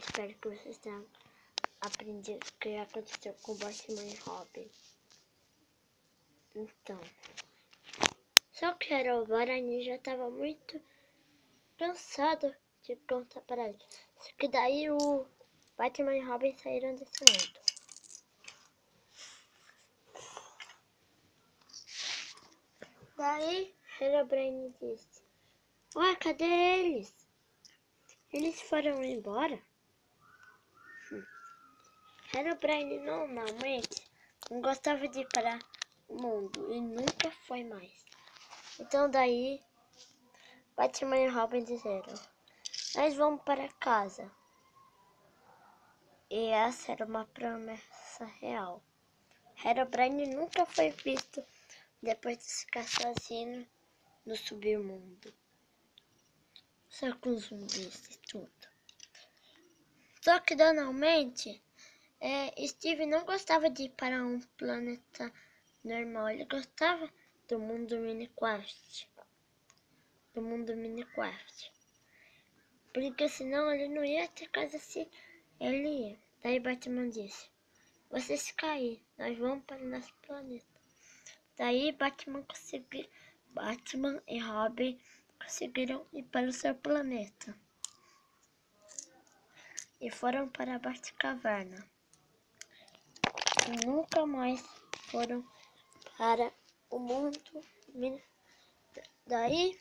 espero que vocês tenham aprendido o que aconteceu com o Batman e Robin. Então, só que o Herobrine já estava muito cansado de contar para ele. Só que daí o Batman e Robin saíram desse mundo. Daí Herobrine disse: ué, cadê eles? Eles foram embora? Herobrine normalmente não gostava de ir para o mundo e nunca foi mais. Então daí Batman e Robin disseram: nós vamos para casa. E essa era uma promessa real. Herobrine nunca foi visto depois de ficar sozinho no submundo. Só com zumbis e tudo. Só que normalmente Steve não gostava de ir para um planeta normal. Ele gostava do mundo Minecraft. Porque senão ele não ia ter casa se ele ia. Daí Batman disse: vocês caem, nós vamos para o nosso planeta. Daí Batman e Robin conseguiram ir para o seu planeta. E foram para a Batcaverna. E nunca mais foram para o mundo. Daí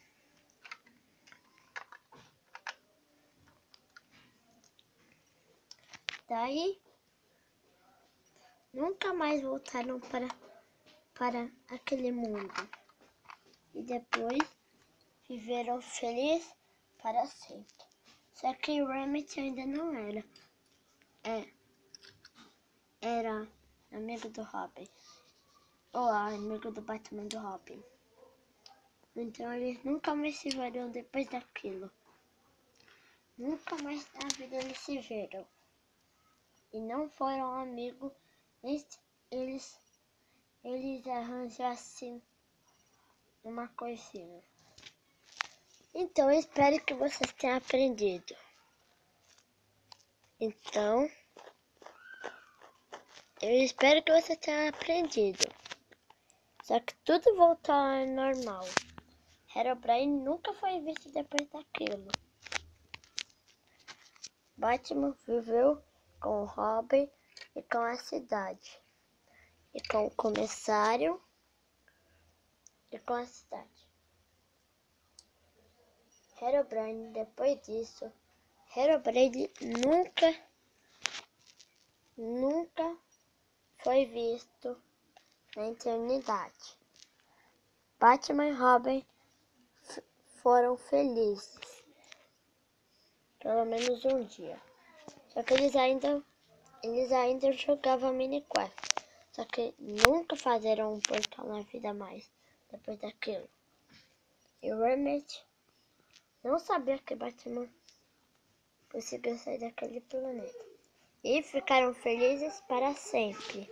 nunca mais voltaram para aquele mundo. E depois viveram felizes para sempre. Só que o Emmett ainda não era amigo do Robin. Ou amigo do Batman do Robin. Então eles nunca mais se viram depois daquilo. Nunca mais na vida eles se viram. E não foram amigos. Eles arranjassem uma coisinha. Então eu espero que vocês tenham aprendido. Só que tudo voltou ao normal. Herobrine nunca foi visto depois daquilo. Batman viveu com o Robin e com a cidade. E com o comissário e com a cidade. Herobrine, depois disso, Herobrine nunca foi visto na eternidade. Batman e Robin foram felizes, pelo menos um dia. Só que eles ainda jogavam Minecraft. Só que nunca fizeram um portal na vida mais depois daquilo. E o Emmett não sabia que Batman conseguiu sair daquele planeta. E ficaram felizes para sempre.